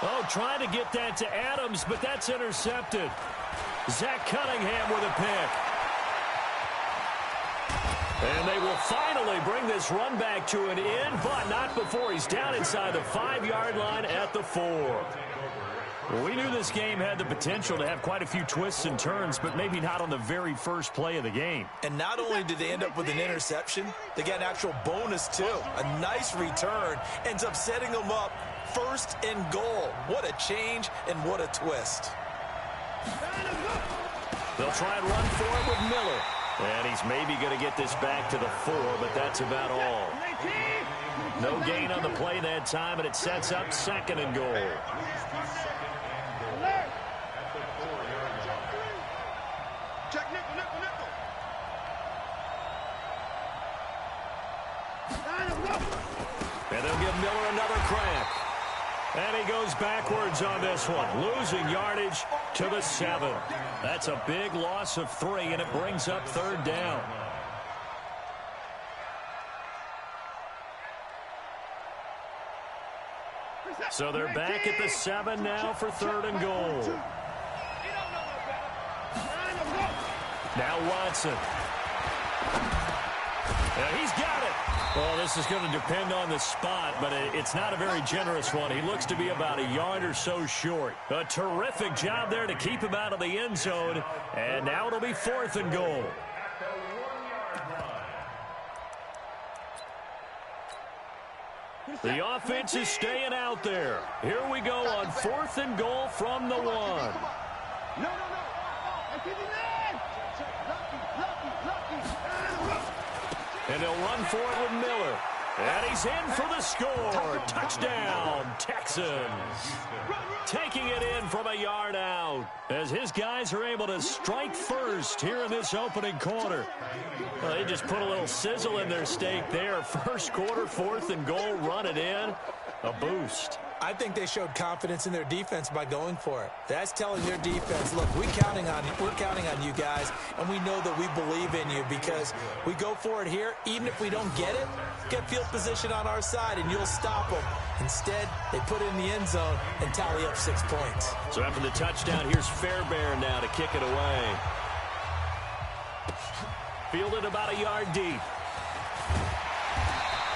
Oh, trying to get that to Adams, but that's intercepted. Zach Cunningham with a pick. And they will finally bring this run back to an end, but not before he's down inside the 5-yard line at the 4. Well, we knew this game had the potential to have quite a few twists and turns, but maybe not on the very first play of the game. And not only did they end up with an interception, they got an actual bonus, too. A nice return ends up setting them up 1st and goal. What a change and what a twist. They'll try and run for it with Miller. And he's maybe going to get this back to the 4, but that's about all. No gain on the play that time, and it sets up 2nd and goal. And they'll give Miller another crack. And he goes backwards on this one, losing yardage to the 7. That's a big loss of 3, and it brings up 3rd down. So they're back at the 7 now for 3rd and goal. Now Watson. And he's got it. Well, this is going to depend on the spot, but it's not a very generous one. He looks to be about a yard or so short. A terrific job there to keep him out of the end zone. And now it'll be 4th and goal. The offense is staying out there. Here we go on 4th and goal from the 1. And he'll run for it with Miller. And he's in for the score. Touchdown, Texans. Taking it in from a yard out as his guys are able to strike first here in this opening quarter. Well, they just put a little sizzle in their steak there. First quarter, 4th and goal, run it in. A boost. I think they showed confidence in their defense by going for it. That's telling their defense, look, we're counting on you guys, and we know that we believe in you because we go for it here. Even if we don't get field position on our side, and you'll stop them. Instead, they put it in the end zone and tally up 6 points. So after the touchdown, here's Fairbairn now to kick it away. Fielded about a yard deep.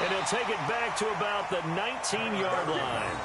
And he'll take it back to about the 19-yard line.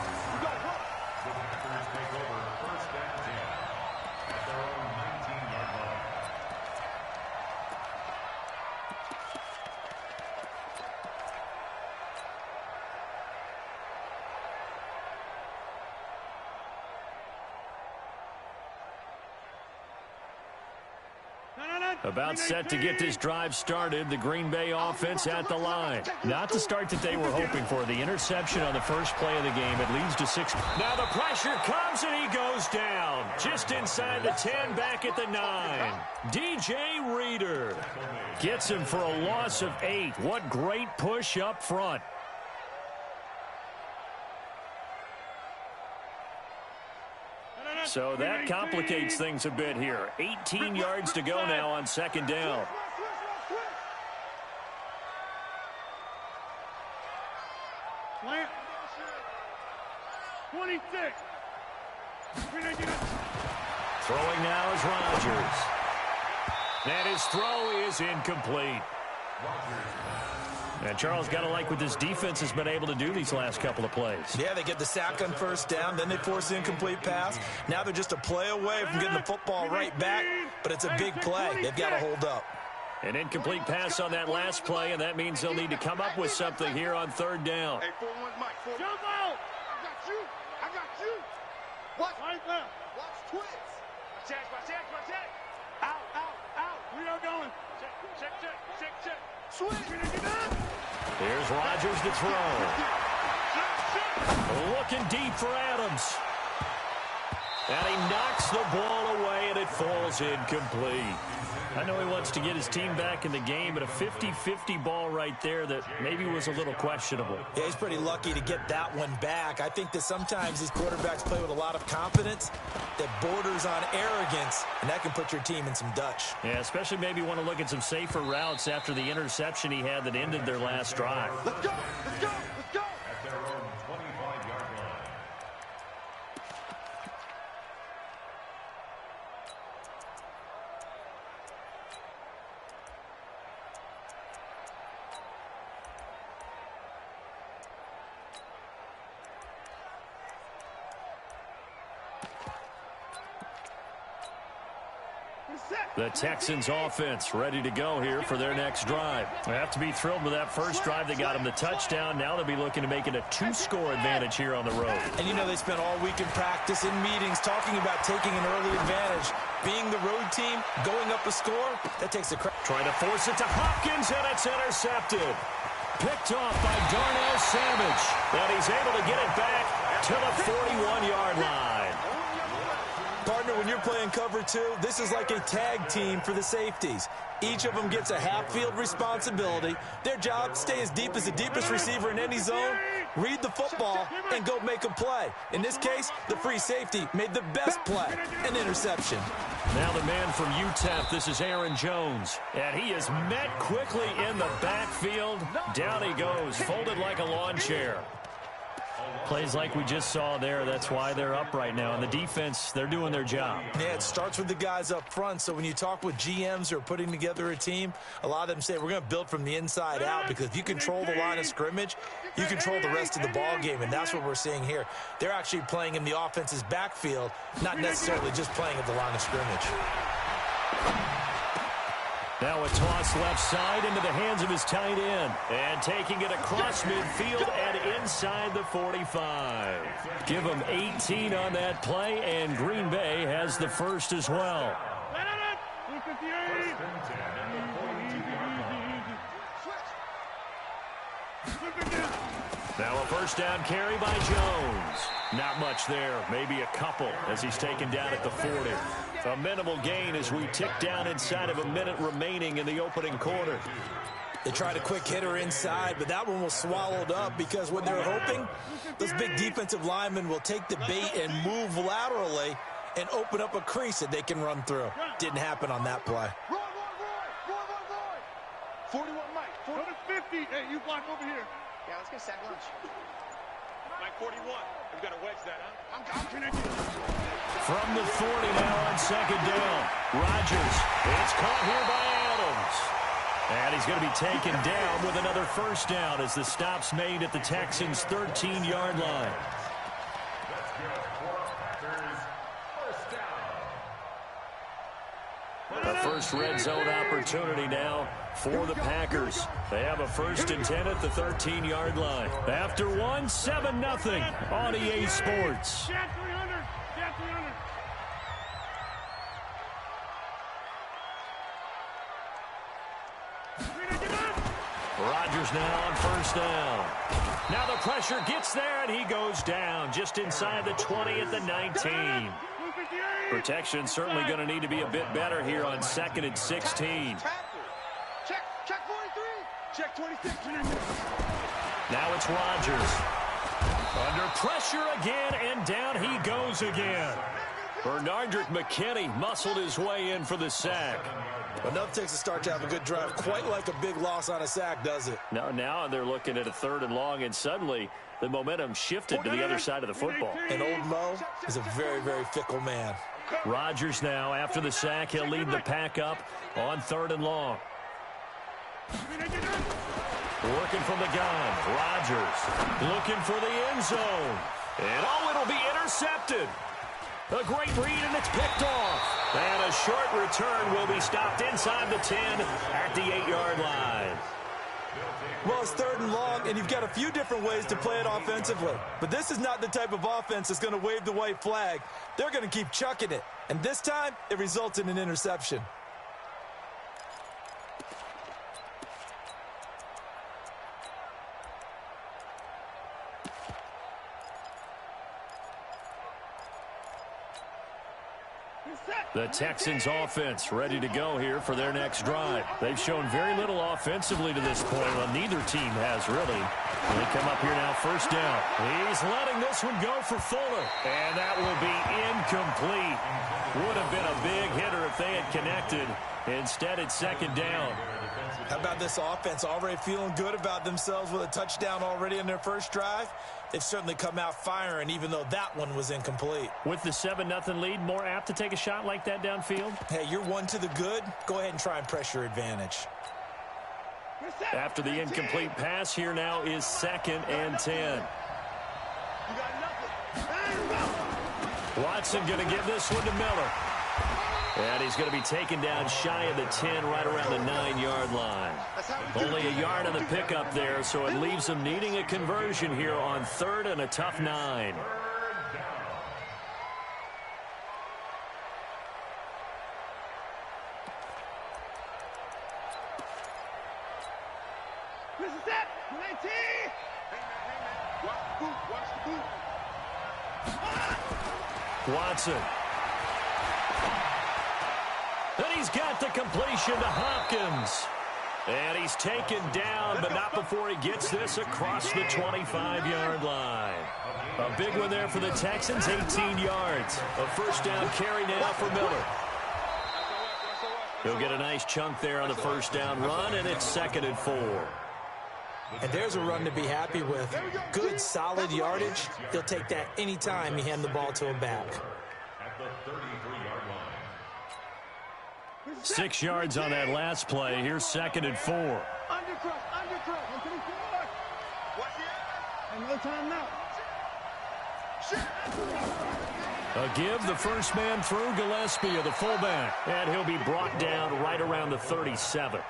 About set to get this drive started, the Green Bay offense at the line. Not the start that they were hoping for. The interception on the first play of the game. It leads to 6. Now the pressure comes and he goes down. Just inside the 10, back at the 9. DJ Reader gets him for a loss of 8. What great push up front. So that complicates things a bit here. 18 yards to go now on 2nd down. Plant. 26. Throwing now is Rodgers. And his throw is incomplete. And Charles, got to like what this defense has been able to do these last couple of plays. Yeah, they get the sack on 1st down, then they force an incomplete pass. Now they're just a play away from getting the football right back, but it's a big play. They've got to hold up. An incomplete pass on that last play, and that means they'll need to come up with something here on 3rd down. Hey, 4-1, Mike. Jump out! I got you. Watch. Right there. Watch twins. Check. Out. We are going. Check. Swing. Here's Rodgers to throw. Looking deep for Adams. And he knocks the ball away, and it falls incomplete. I know he wants to get his team back in the game, but a 50-50 ball right there that maybe was a little questionable. Yeah, he's pretty lucky to get that one back. I think that sometimes these quarterbacks play with a lot of confidence that borders on arrogance, and that can put your team in some Dutch. Yeah, especially maybe want to look at some safer routes after the interception he had that ended their last drive. Let's go. The Texans offense ready to go here for their next drive. They have to be thrilled with that first drive. They got them the touchdown. Now they'll be looking to make it a 2-score advantage here on the road. And you know they spent all week in practice, in meetings, talking about taking an early advantage. Being the road team, going up a score, that takes the credit. Trying to force it to Hopkins, and it's intercepted. Picked off by Darnell Savage. And he's able to get it back to the 41-yard line. Partner, when you're playing cover two, this is like a tag team for the safeties. Each of them gets a half-field responsibility. Their job, stay as deep as the deepest receiver in any zone, read the football, and go make a play. In this case, the free safety made the best play, an interception. Now the man from UTEP, this is Aaron Jones. And he is met quickly in the backfield. Down he goes, folded like a lawn chair. Plays like we just saw there. That's why they're up right now. And the defense, they're doing their job. Yeah, it starts with the guys up front. So when you talk with GMs who are putting together a team, a lot of them say we're going to build from the inside out, because if you control the line of scrimmage, you control the rest of the ball game. And that's what we're seeing here. They're actually playing in the offense's backfield, not necessarily just playing at the line of scrimmage. Now a toss left side into the hands of his tight end. And taking it across midfield and inside the 45. Give him 18 on that play, and Green Bay has the first as well. Now a first down carry by Jones. Not much there, maybe a couple as he's taken down at the 40. A minimal gain as we tick down inside of a minute remaining in the opening quarter. They tried a quick hitter inside, but that one was swallowed up, because what they're hoping, those big defensive linemen will take the bait and move laterally and open up a crease that they can run through. Didn't happen on that play. Roy. 41 Mike. 50. Hey, you block over here. Yeah, let's get sack lunch. Mike 41. We've got to wedge that, huh? I'm connected. From the 40 now on second down. Rodgers. It's caught here by Adams. And he's going to be taken down with another first down as the stop's made at the Texans' 13-yard line. A first red zone opportunity now for the Packers. They have a 1st and 10 at the 13-yard line. After one, 7-0 on EA Sports. Rodgers now on first down. Now the pressure gets there, and he goes down just inside the 20 at the 19. Protection certainly going to need to be a bit better here on 2nd and 16. Check 43. Check 26. Now it's Rodgers. Under pressure again, and down he goes again. Bernardrick McKinney muscled his way in for the sack. Enough takes a start to have a good drive. Quite like a big loss on a sack, does it? Now they're looking at a 3rd and long, and suddenly the momentum shifted to the other side of the football. And old Mo is a very, very fickle man. Rodgers now, after the sack, he'll lead the pack up on 3rd and long. Working from the gun. Rodgers looking for the end zone. And it'll be intercepted. A great read, and it's picked off. And a short return will be stopped inside the 10 at the 8-yard line. Well, it's 3rd and long, and you've got a few different ways to play it offensively. But this is not the type of offense that's going to wave the white flag. They're going to keep chucking it. And this time, it results in an interception. The Texans offense ready to go here for their next drive. They've shown very little offensively to this point. Well, neither team has really. They come up here now, first down. He's letting this one go for Fuller. And that will be incomplete. Would have been a big hitter if they had connected. Instead, it's 2nd down. How about this offense already feeling good about themselves with a touchdown already in their first drive? They've certainly come out firing, even though that one was incomplete. With the 7-0 lead, more apt to take a shot like that downfield? Hey, you're one to the good. Go ahead and try and pressure advantage. After the incomplete pass, here now is 2nd and 10. Watson going to give this one to Miller. And he's going to be taken down shy of the 10, right around the 9-yard line. Only a yard on the pickup there, so it leaves him needing a conversion here on 3rd and a tough 9. This is it. 19. Hey, man. Watch the boot. Watch the boot. Watson. And he's got the completion to Hopkins. And he's taken down, but not before he gets this across the 25-yard line. A big one there for the Texans, 18 yards. A first down carry now for Miller. He'll get a nice chunk there on the first down run, and it's 2nd and 4. And there's a run to be happy with. Good, solid yardage. He'll take that anytime you hand the ball to him back. At the 33-yard line. 6 yards on that last play. Here's 2nd and 4. Undercross. Watch it. Another time now. A give, the first man through, Gillespie of the fullback. And he'll be brought down right around the 37.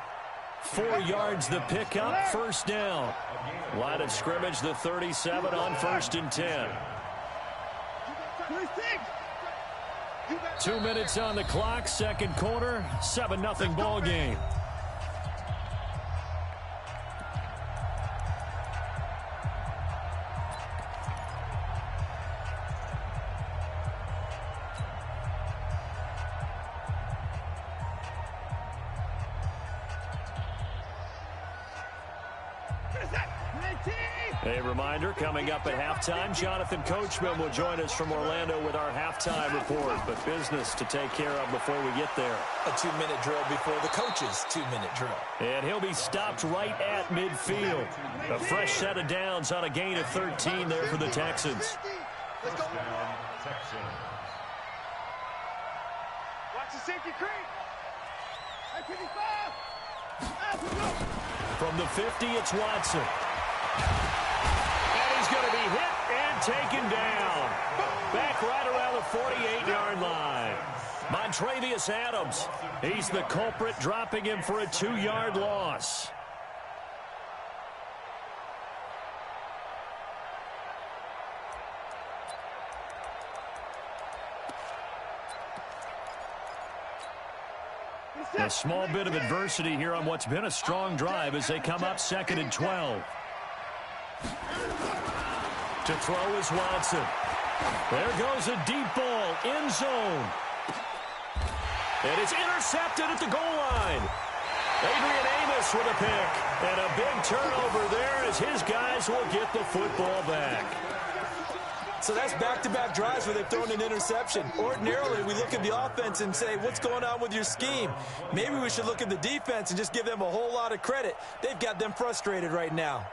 4 yards the pickup, first down. Line of scrimmage, the 37 on 1st and 10. 2 minutes on the clock, second quarter, 7-0 ball game. A reminder, coming up at halftime, Jonathan Coachman will join us from Orlando with our halftime report. But business to take care of before we get there. A 2-minute drill before the coach's 2-minute drill. And he'll be stopped right at midfield. A fresh set of downs on a gain of 13 there for the Texans. Let's go. Watch the safety creep. From the 50, it's Watson. And he's going to be hit and taken down. Back right around the 48-yard line. Montrevious Adams, he's the culprit, dropping him for a 2-yard loss. A small bit of adversity here on what's been a strong drive as they come up 2nd and 12. To throw is Watson. There goes a deep ball, end zone. And it's intercepted at the goal line. Adrian Amos with a pick. And a big turnover there as his guys will get the football back. So that's back-to-back drives where they've thrown an interception. Ordinarily, we look at the offense and say, what's going on with your scheme? Maybe we should look at the defense and just give them a whole lot of credit. They've got them frustrated right now.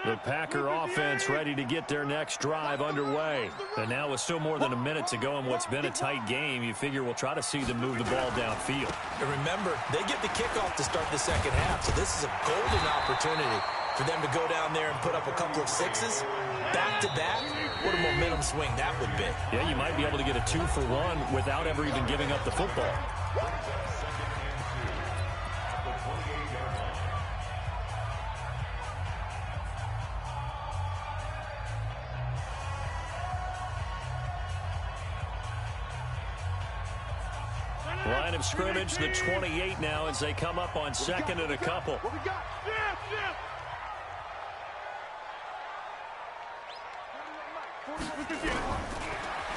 The Packer offense ready to get their next drive underway. And now with still more than a minute to go in what's been a tight game, you figure we'll try to see them move the ball downfield. And remember, they get the kickoff to start the second half, so this is a golden opportunity for them to go down there and put up a couple of sixes. Back-to-back, what a momentum swing that would be. Yeah, you might be able to get a 2-for-1 without ever even giving up the football. Line of scrimmage, the 28 now as they come up on 2nd and a couple. What we got?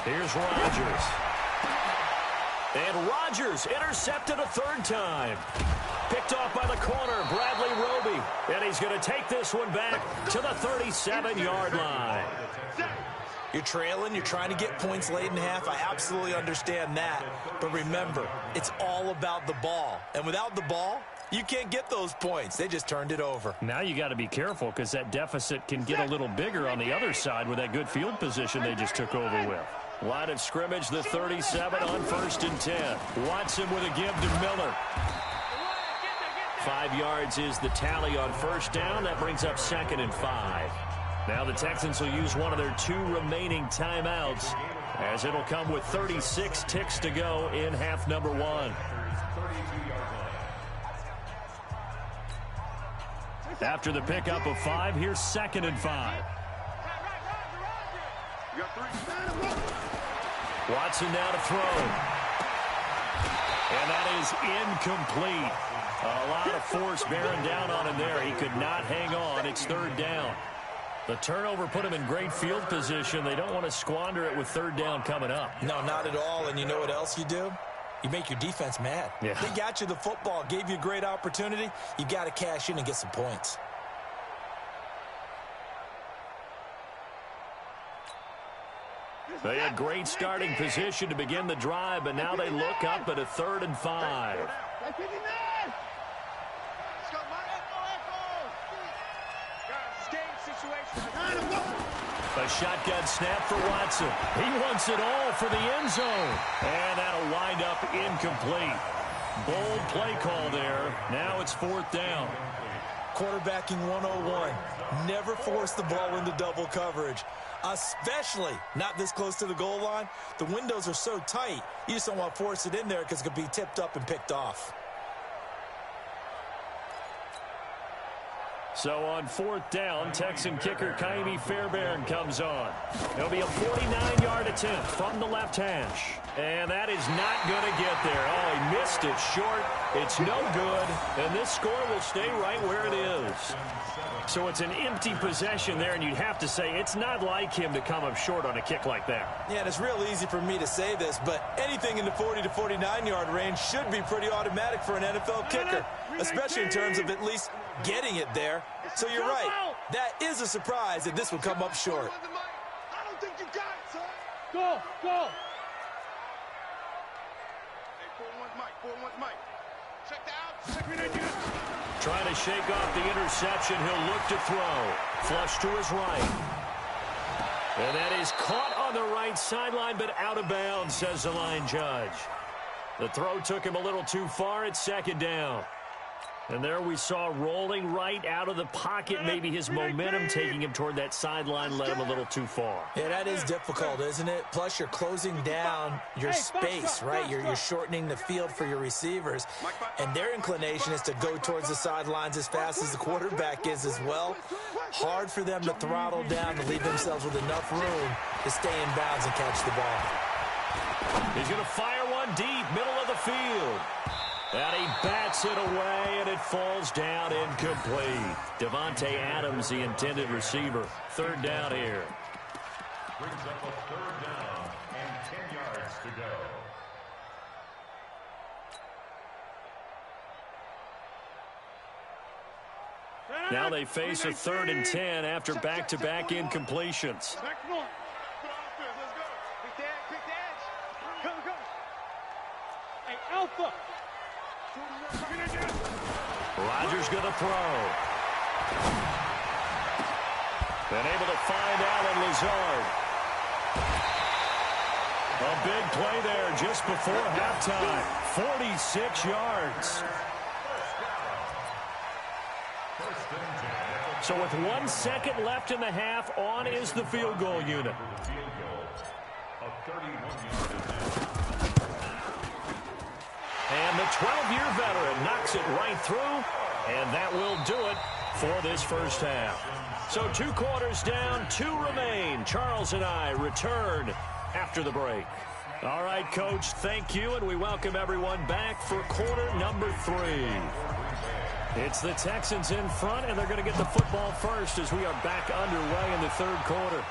Here's Rodgers. And Rodgers intercepted a 3rd time. Picked off by the corner, Bradley Roby. And he's going to take this one back to the 37-yard line. You're trailing, you're trying to get points late in half. I absolutely understand that. But remember, it's all about the ball. And without the ball, you can't get those points. They just turned it over. Now you got to be careful because that deficit can get a little bigger on the other side with that good field position they just took over with. Line of scrimmage, the 37 on 1st and 10. Watson with a give to Miller. 5 yards is the tally on first down. That brings up 2nd and 5. Now the Texans will use one of their 2 remaining timeouts, as it'll come with 36 ticks to go in half number 1. After the pickup of 5, here's 2nd and 5. Watson now to throw. And that is incomplete. A lot of force bearing down on him there. He could not hang on. It's 3rd down. The turnover put him in great field position. They don't want to squander it with 3rd down coming up. No, not at all. And you know what else you do? You make your defense mad. Yeah. They got you the football, gave you a great opportunity. You got to cash in and get some points. They had great starting position to begin the drive, but now they look up at a 3rd and 5. A shotgun snap for Watson. He wants it all for the end zone. And that'll wind up incomplete. Bold play call there. Now it's 4th down. Quarterbacking 101. Never force the ball into double coverage, especially not this close to the goal line. The windows are so tight, you just don't want to force it in there because it could be tipped up and picked off. So on 4th down, Texan kicker Kaimi Fairbairn comes on. It'll be a 49-yard attempt from the left hash. And that is not going to get there. Oh, he missed it short. It's no good. And this score will stay right where it is. So it's an empty possession there, and you'd have to say it's not like him to come up short on a kick like that. Yeah, and it's real easy for me to say this, but anything in the 40 to 49-yard range should be pretty automatic for an NFL kicker, especially in terms of at least getting it there. So you're right. That is a surprise that this would come up short. I don't think you got it, son. Go, go. Hey, 4-1 Mike. Check that out. Trying to shake off the interception. He'll look to throw. Flush to his right. And that is caught on the right sideline, but out of bounds, says the line judge. The throw took him a little too far. It's 2nd down. And there we saw rolling right out of the pocket. Maybe his momentum taking him toward that sideline led him a little too far. Yeah, that is difficult, isn't it? Plus, you're closing down your space, right? You're shortening the field for your receivers. And their inclination is to go towards the sidelines as fast as the quarterback is as well. Hard for them to throttle down to leave themselves with enough room to stay in bounds and catch the ball. He's going to fire one deep, middle of the field. And he bats it away, and it falls down incomplete. Devontae Adams, the intended receiver. 3rd down here. Brings up a 3rd down and 10 yards to go. Now they face a 3rd and 10 after back-to-back incompletions. Next one. Put on offense. Let's go. Quick the edge. Go. Hey, Alpha. Rodgers going to throw. Been able to find Allen Lazard. A big play there just before halftime. 46 yards. So with 1 second left in the half, on is the field goal unit. And the 12-year veteran knocks it right through, and that will do it for this first half. So 2 quarters down, 2 remain. Charles and I return after the break. All right, Coach, thank you, and we welcome everyone back for quarter number 3. It's the Texans in front, and they're going to get the football first as we are back underway in the 3rd quarter.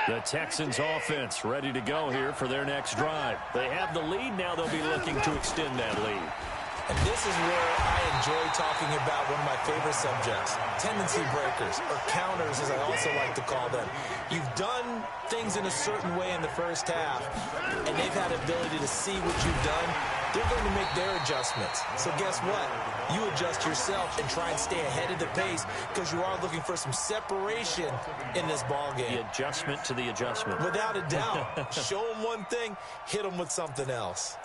The Texans offense ready to go here for their next drive. They have the lead. Now they'll be looking to extend that lead. And this is where I enjoy talking about one of my favorite subjects, tendency breakers, or counters as I also like to call them. You've done things in a certain way in the first half, and they've had ability to see what you've done. They're going to make their adjustments. So guess what? You adjust yourself and try and stay ahead of the pace because you are looking for some separation in this ball game. The adjustment to the adjustment. Without a doubt. Show them one thing, hit them with something else.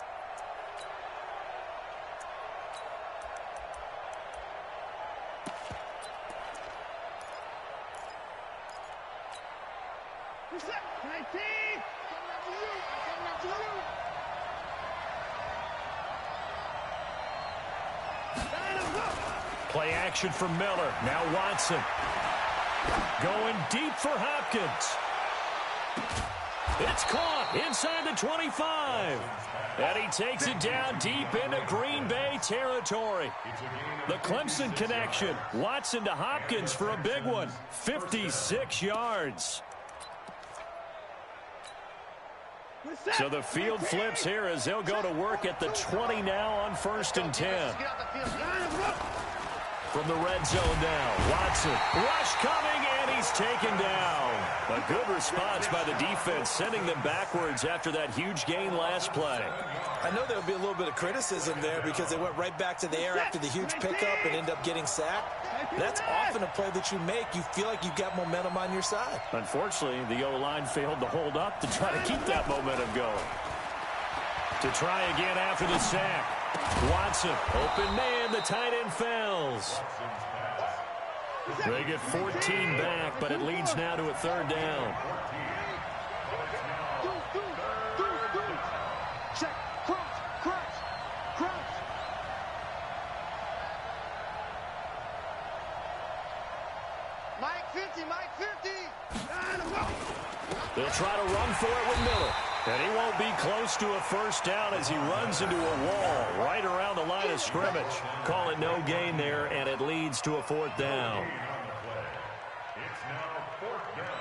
Play action for Miller. Now Watson. Going deep for Hopkins. It's caught inside the 25. And he takes it down deep into Green Bay territory. The Clemson connection. Watson to Hopkins for a big one. 56 yards. So the field flips here as they'll go to work at the 20 now on 1st and 10. From the red zone now, Watson, rush coming, and he's taken down. A good response by the defense, sending them backwards after that huge gain last play. I know there'll be a little bit of criticism there because they went right back to the air after the huge pickup and end up getting sacked. That's often a play that you make. You feel like you've got momentum on your side. Unfortunately, the O-line failed to hold up to try to keep that momentum going. To try again after the sack. Watson, open man, the tight end fails. They get 14 back, but it leads now to a 3rd down. Check, crouch. Mike 50. They'll try to run for it with Miller. And he won't be close to a 1st down as he runs into a wall right around the line of scrimmage. Call it no gain there, and it leads to a 4th down. It's now 4th down.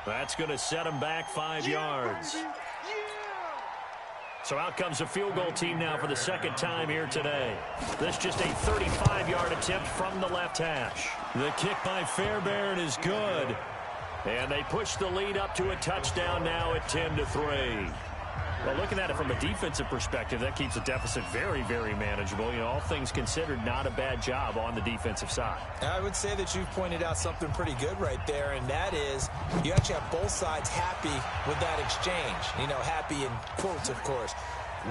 That's going to set him back 5 yards. So out comes a field goal team now for the 2nd time here today. This just a 35-yard attempt from the left hash. The kick by Fairbairn is good. And they push the lead up to a touchdown now at 10-3. Well, looking at it from a defensive perspective, that keeps the deficit very, very manageable. You know, all things considered, not a bad job on the defensive side. I would say that you've pointed out something pretty good right there, and that is you actually have both sides happy with that exchange. You know, happy in quotes, of course.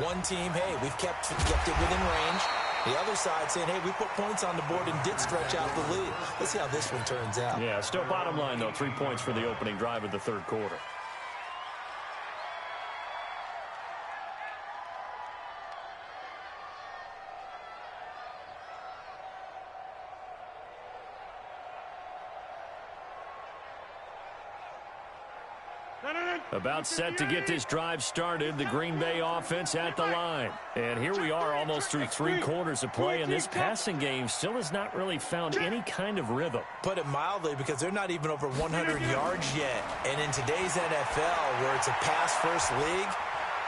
One team, hey, we've kept it within range. The other side saying, hey, we put points on the board and did stretch out the lead. Let's see how this one turns out. Yeah, still bottom line, though, 3 points for the opening drive of the 3rd quarter. About set to get this drive started, the Green Bay offense at the line. And here we are almost through 3 quarters of play, and this passing game still has not really found any kind of rhythm. Put it mildly, because they're not even over 100 yards yet. And in today's NFL, where it's a pass-first league,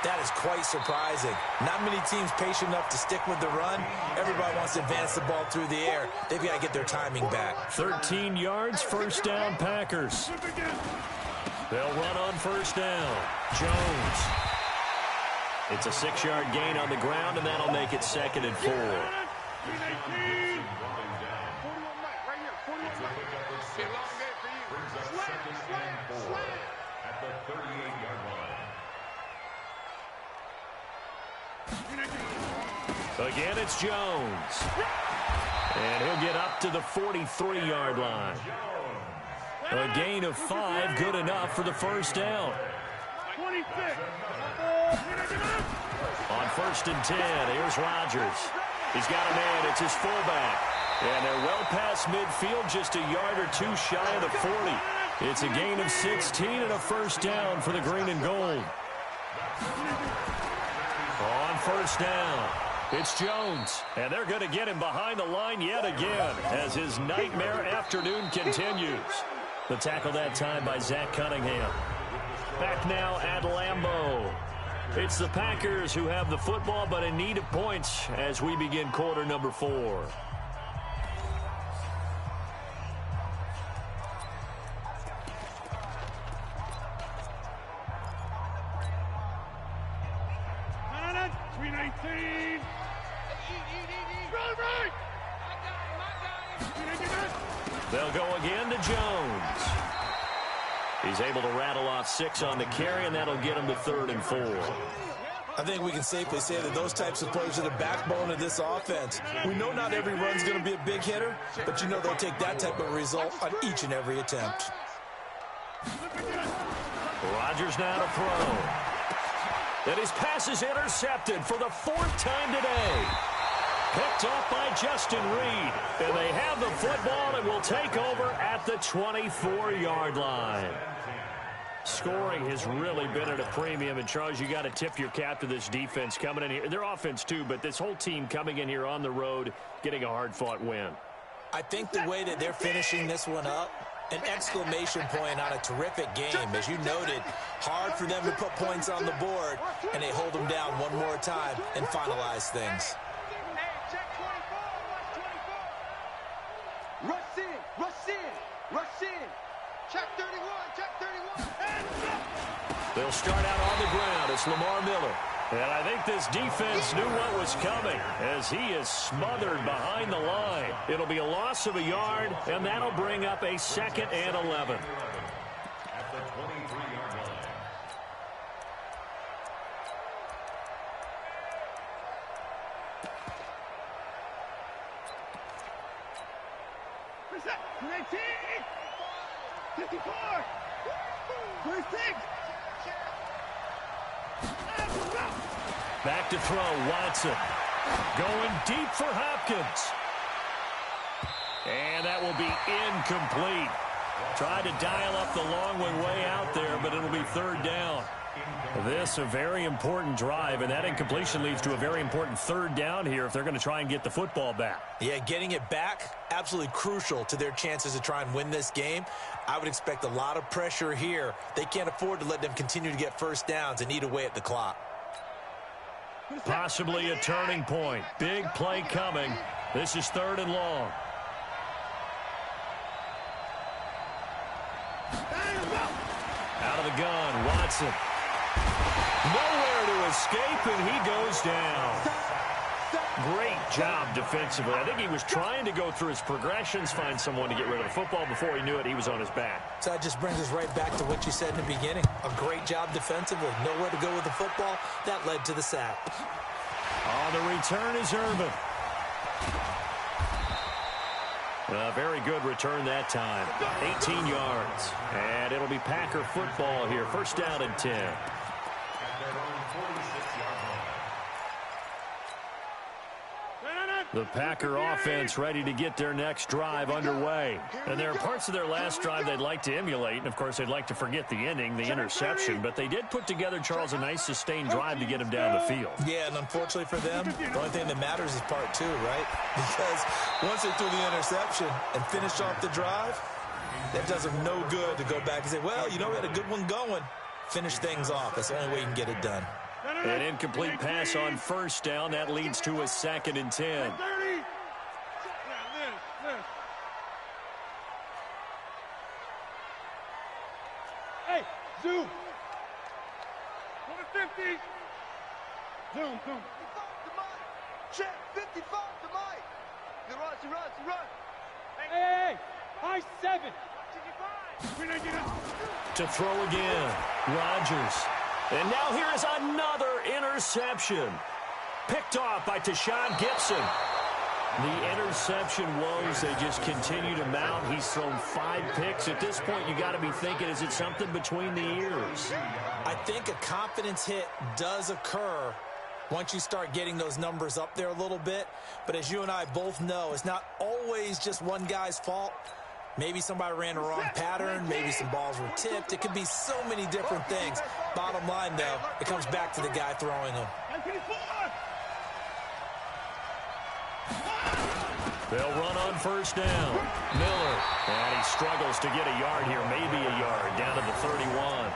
that is quite surprising. Not many teams patient enough to stick with the run. Everybody wants to advance the ball through the air. They've got to get their timing back. 13 yards, 1st down Packers. They'll run on 1st down. Jones. It's a 6-yard gain on the ground, and that'll make it 2nd and 4. Again, it's Jones. And he'll get up to the 43-yard line. A gain of 5, good enough for the first down. 26. On 1st and 10, here's Rodgers. He's got a man, it's his fullback. And they're well past midfield, just a yard or two shy of the 40. It's a gain of 16 and a first down for the green and gold. On 1st down, it's Jones. And they're going to get him behind the line yet again as his nightmare afternoon continues. The tackle that time by Zach Cunningham. Back now at Lambeau. It's the Packers who have the football, but in need of points as we begin quarter number 4. They'll go again to Jones. He's able to rattle off 6 on the carry, and that'll get him to 3rd and 4. I think we can safely say that those types of plays are the backbone of this offense. We know not every run's going to be a big hitter, but you know they'll take that type of result on each and every attempt. Rodgers now to throw. And his pass is intercepted for the 4th time today. Picked off by Justin Reed. And they have the football and will take over at the 24-yard line. Scoring has really been at a premium. And, Charles, you got to tip your cap to this defense coming in here. Their offense, too, but this whole team coming in here on the road, getting a hard-fought win. I think the way that they're finishing this one up, an exclamation point on a terrific game. As you noted, hard for them to put points on the board, and they hold them down one more time and finalize things. Rush in, rush in, rush in. Check 31, check 31. They'll start out on the ground. It's Lamar Miller. And I think this defense knew what was coming as he is smothered behind the line. It'll be a loss of a yard, and that'll bring up a 2nd and 11. At the 23-yard line. What's that? 19, 54, 26. Back to throw, Watson. Going deep for Hopkins. And that will be incomplete. Tried to dial up the long one way out there, but it'll be 3rd down. This a very important drive, and that incompletion leads to a very important 3rd down here if they're going to try and get the football back. Yeah, getting it back, absolutely crucial to their chances to try and win this game. I would expect a lot of pressure here. They can't afford to let them continue to get first downs and eat away at the clock. Possibly a turning point. Big play coming. This is 3rd and long. Out of the gun, Watson. Nowhere to escape, and he goes down. Great job defensively. I think he was trying to go through his progressions, find someone to get rid of the football. Before he knew it, he was on his back. So that just brings us right back to what you said in the beginning. A great job defensively. Nowhere to go with the football. That led to the sack. On the return is Irvin. A very good return that time. 18 yards. And it'll be Packer football here. 1st down and 10. The Packer offense ready to get their next drive underway. And there are parts of their last drive they'd like to emulate. And, of course, they'd like to forget the ending, the interception. But they did put together, Charles, a nice sustained drive to get him down the field. Yeah, and unfortunately for them, the only thing that matters is part 2, right? Because once they threw the interception and finished off the drive, that does them no good to go back and say, well, you know, we had a good one going. Finish things off. That's the only way you can get it done. An incomplete pass on 1st down. That leads to a 2nd and 10. Hey, zoom. 150. Zoom. Check 55 to Mike. He runs. Hey, high 7. To throw again, Rodgers. And now here is another interception. Picked off by Tashawn Gibson. The interception woes, they just continue to mount. He's thrown 5 picks. At this point, you got to be thinking, is it something between the ears? I think a confidence hit does occur once you start getting those numbers up there a little bit. But as you and I both know, it's not always just one guy's fault. Maybe somebody ran the wrong pattern. Maybe some balls were tipped. It could be so many different things. Bottom line, though, it comes back to the guy throwing them. They'll run on first down. Miller. And he struggles to get a yard here, maybe a yard, down to the 31.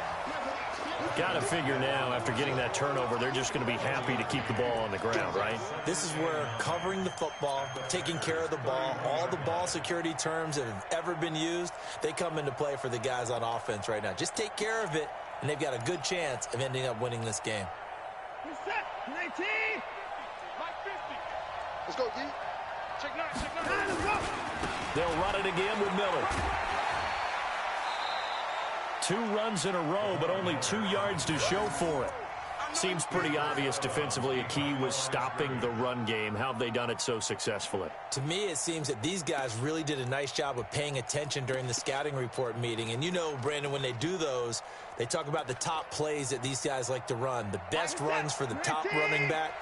Got to figure now, after getting that turnover, they're just going to be happy to keep the ball on the ground, right? This is where covering the football, taking care of the ball, all the ball security terms that have ever been used, they come into play for the guys on offense right now. Just take care of it, and they've got a good chance of ending up winning this game. Set. 19. Let's go, D. Check 9. Let's go. They'll run it again with Miller. 2 runs in a row, but only 2 yards to show for it. Seems pretty obvious defensively a key was stopping the run game. How have they done it so successfully? To me, it seems that these guys really did a nice job of paying attention during the scouting report meeting. And you know, Brandon, when they do those, they talk about the top plays that these guys like to run. The best runs for the top running back.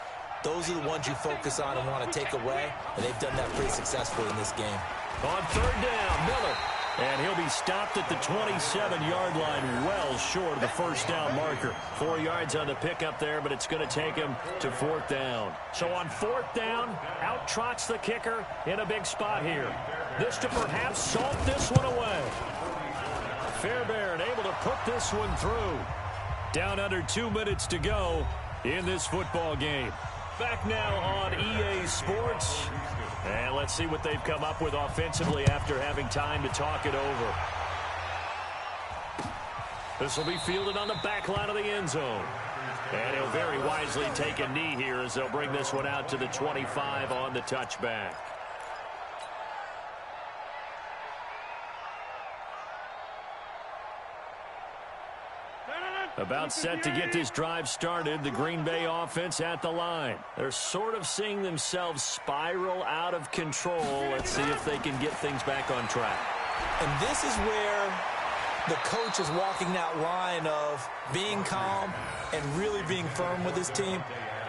Those are the ones you focus on and want to take away. And they've done that pretty successfully in this game. On third down, Miller. And he'll be stopped at the 27-yard line, well short of the first down marker. 4 yards on the pickup there, but it's going to take him to 4th down. So on 4th down, out trots the kicker in a big spot here. This to perhaps salt this one away. Fairbairn able to put this one through. Down under 2 minutes to go in this football game. Back now on EA Sports. And let's see what they've come up with offensively after having time to talk it over. This will be fielded on the back line of the end zone. And he'll very wisely take a knee here as they'll bring this one out to the 25 on the touchback. About set to get this drive started, the Green Bay offense at the line. They're sort of seeing themselves spiral out of control. Let's see if they can get things back on track. And this is where the coach is walking that line of being calm and really being firm with his team.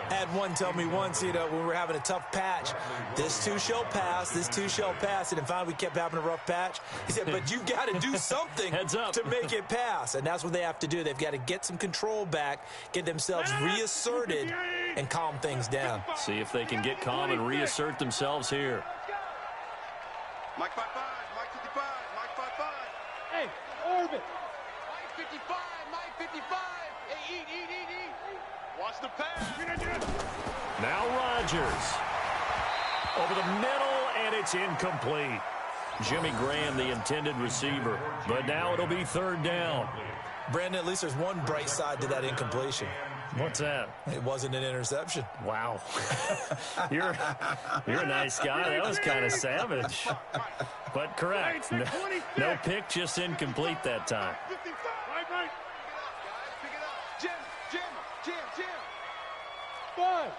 I had one tell me once, you know, when we were having a tough patch, this too shall pass, this too shall pass. And finally we kept having a rough patch. He said, but you've got to do something to make it pass. And that's what they have to do. They've got to get some control back, get themselves reasserted, and calm things down. See if they can get calm and reassert themselves here. Mike 5-5, Mike 55, Mike 5-5. Hey, orbit. Mike 55, Mike 55. Hey, eat. Watch the pass. Now Rodgers. Over the middle, and it's incomplete. Jimmy Graham, the intended receiver. But now it'll be 3rd down. Brandon, at least there's one bright side to that incompletion. What's that? It wasn't an interception. Wow. You're a nice guy. That was kind of savage. But correct. No pick, just incomplete that time. Right. Pick it up. Jim. 5.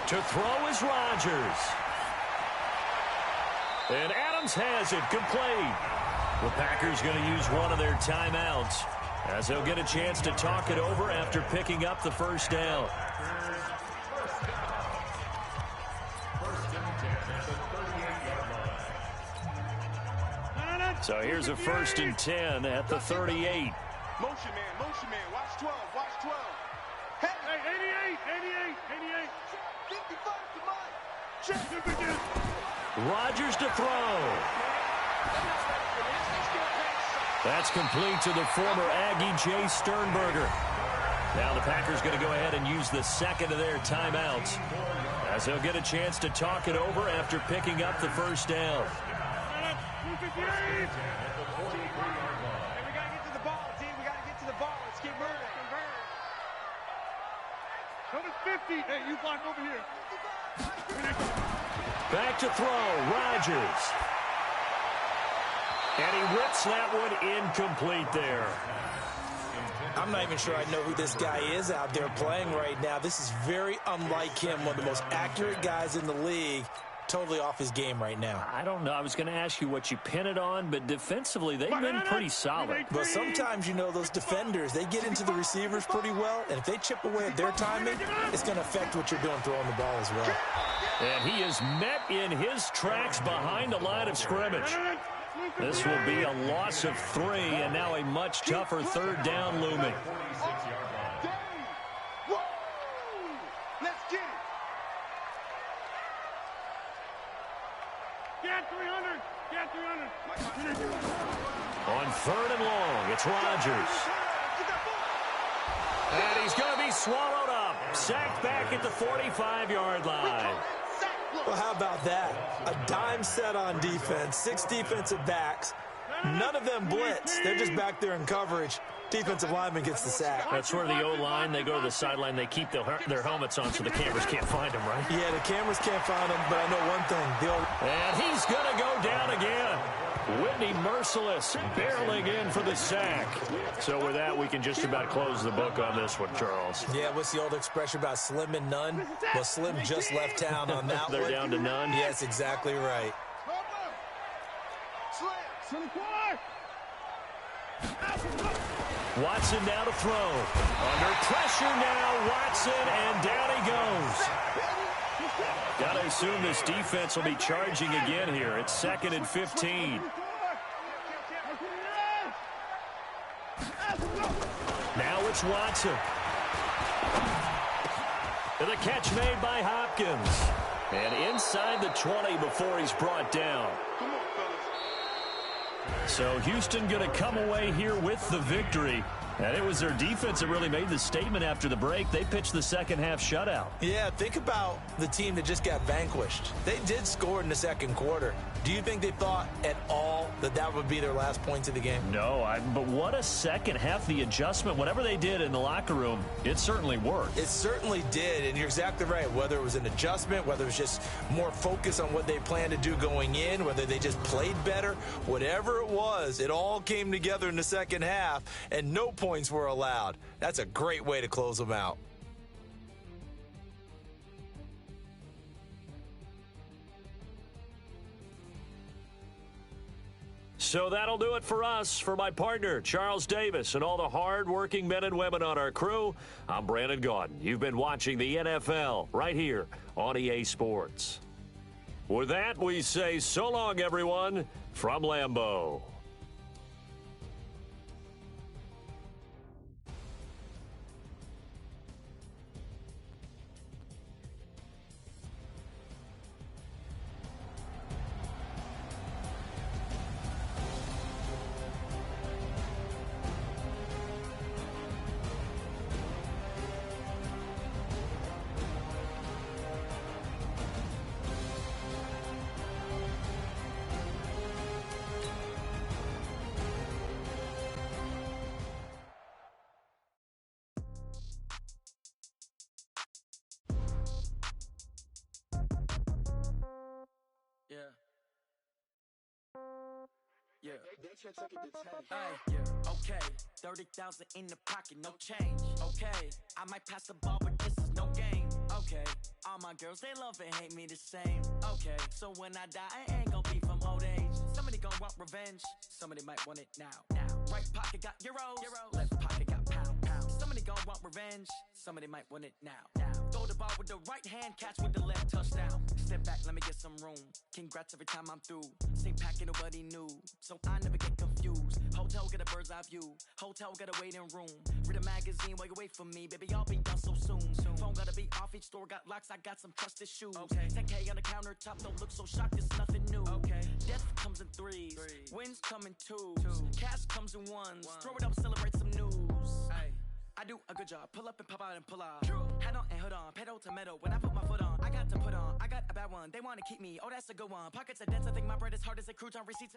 To throw is Rodgers. And Adams has it complete. The Packers going to use one of their timeouts as they'll get a chance to talk it over after picking up the first down. So here's a 1st and 10 at the 38. Motion man. Watch 12. Hey, 88. 55 to Mike. Rodgers to throw. That's complete to the former Aggie Jay Sternberger. Now the Packers going to go ahead and use the second of their timeouts as they'll get a chance to talk it over after picking up the first down. Hey, we got to get to the ball, team. We got to get to the ball. Let's keep moving. Number 50. Hey, you block over here. Back to throw, Rodgers. And he rips that one incomplete there. I'm not even sure I know who this guy is out there playing right now. This is very unlike him, one of the most accurate guys in the league. Totally off his game right now. I don't know. I was going to ask you what you pin it on, but defensively, they've been pretty solid. But sometimes, you know, those defenders, they get into the receivers pretty well, and if they chip away at their timing, it's going to affect what you're doing throwing the ball as well. And he is met in his tracks behind the line of scrimmage. This will be a loss of 3, and now a much tougher third down looming. Let's get it. Get 300. Get 300. On 3rd and long, it's Rodgers. And he's going to be swallowed up. Sacked back at the 45-yard line. Well, how about that? A dime set on defense, 6 defensive backs. None of them blitz. They're just back there in coverage. Defensive lineman gets the sack. That's where the O-line, they go to the sideline, they keep their helmets on so the cameras can't find them, right? Yeah, the cameras can't find them, but I know one thing. And he's going to go down again. Whitney Merciless barreling in for the sack. So with that, we can just about close the book on this one, Charles. Yeah, what's the old expression about slim and none? Well, Slim just left town on that They're one. down to none? Yes, exactly right. Watson now to throw. Under pressure now, Watson, and down he goes. Got to assume this defense will be charging again here. It's 2nd and 15. Now it's Watson. And the catch made by Hopkins. And inside the 20 before he's brought down. So Houston going to come away here with the victory. And it was their defense that really made the statement after the break. They pitched the second half shutout. Yeah, think about the team that just got vanquished. They did score in the second quarter. Do you think they thought at all that that would be their last points of the game? No, but what a second half. The adjustment, whatever they did in the locker room, it certainly worked. It certainly did, and you're exactly right. Whether it was an adjustment, whether it was just more focus on what they planned to do going in, whether they just played better, whatever it was, it all came together in the second half, and no points were allowed. That's a great way to close them out. So that'll do it for us. For my partner, Charles Davis, and all the hard-working men and women on our crew, I'm Brandon Gaudin. You've been watching the NFL right here on EA Sports. With that, we say so long, everyone, from Lambeau. Yeah. Okay. 30,000 in the pocket, no change. Okay. I might pass the ball, but this is no game. Okay. All my girls, they love and hate me the same. Okay. So when I die, I ain't gonna be from old age. Somebody gonna want revenge. Somebody might want it now. Right pocket got euros. Left pocket got pounds. Somebody gonna want revenge. Somebody might want it now. Throw the ball with the right hand, catch with the left, touchdown. Step back, let me get some room. Congrats every time I'm through. Same packet, nobody knew, so I never get confused. Hotel, get a bird's eye view. Hotel, got a waiting room. Read a magazine while you wait for me. Baby, I'll be done so soon. Phone gotta be off, each store got locks. I got some trusted shoes. 10K on the countertop, don't look so shocked, it's nothing new. Death comes in threes. Wins come in twos. Cash comes in ones. Throw it up, celebrate some news. I do a good job. Pull up and pop out and pull off. Head on and hood on. Pedal to metal. When I put my foot on, I got to put on. I got a bad one. They want to keep me. Oh, that's a good one. Pockets are dense. I think my bread is hard as a crouton. Receipts.